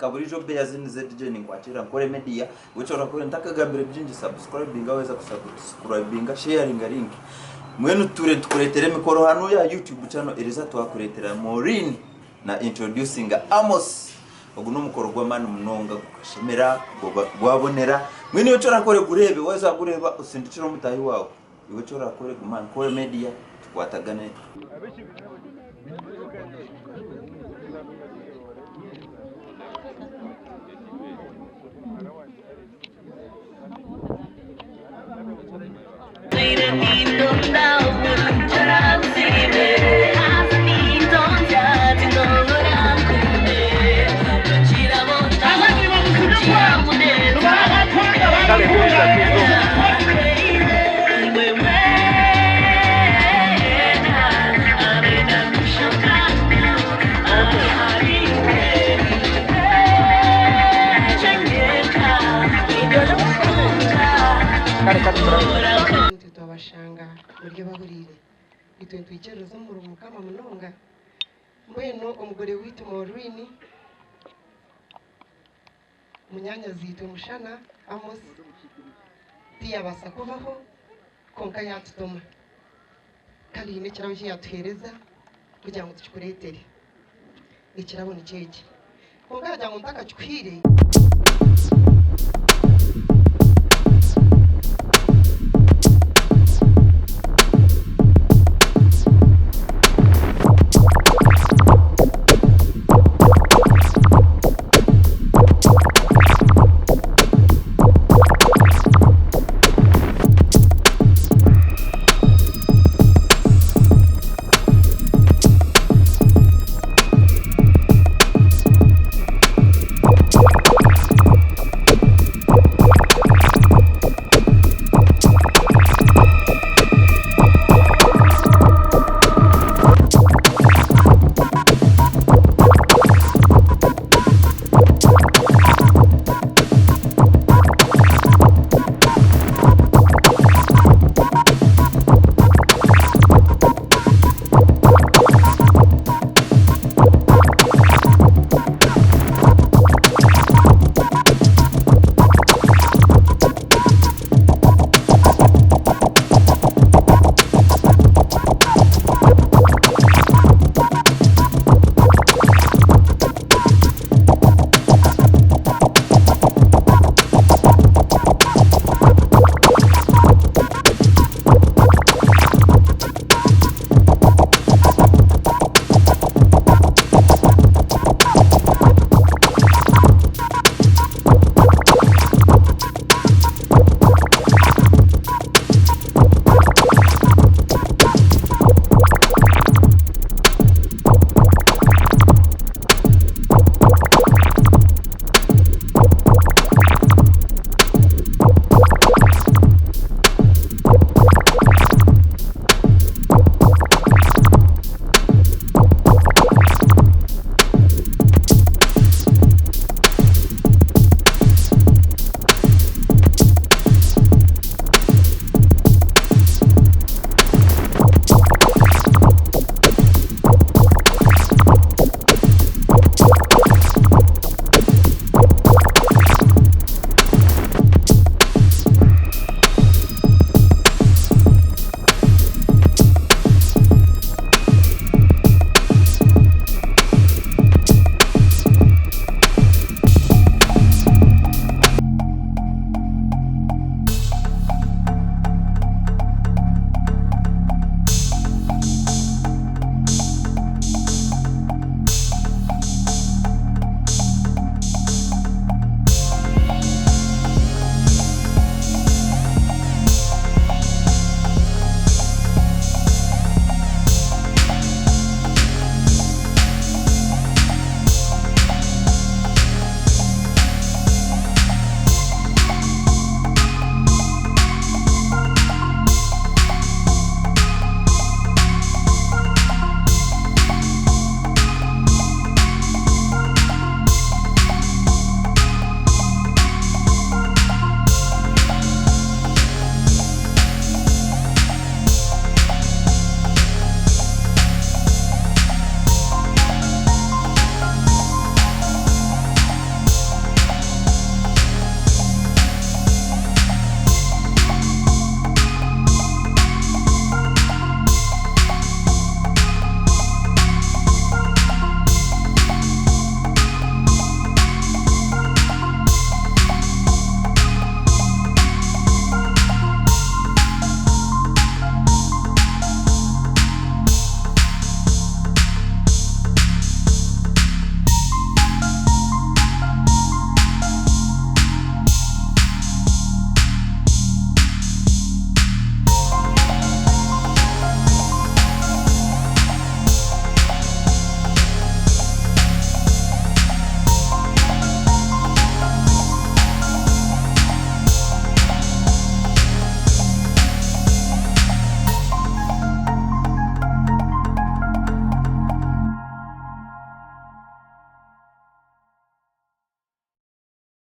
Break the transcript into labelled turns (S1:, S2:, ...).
S1: nkaburijo be yazini ZJ ninkwatira Nkore media wichora kore ntakagambira byinji subscribing aweza kusubscribinga sharing link mwenu tukuletere mikoro hano ya YouTube channel eriza twakuletera Moureen na introducing Amos oguno mukoro gw'amani munonga kukashemera gwabonera mwene wichora kore kurebe weza kureba usindikira mutahi wawe wichora kore kumana Nkore media tukwatagane
S2: Tutawashanga buryo bahurire itwentu icerezo mu Mukama munonga mbweno umugore witu Moureen munyanya zitu Mushana Amos tia basakubaho konka yatutoma kali ne kirabo yatuhereza kugira ngo tukuretere ikirabo ni cyeje konka yajya ngo ndakacyuhire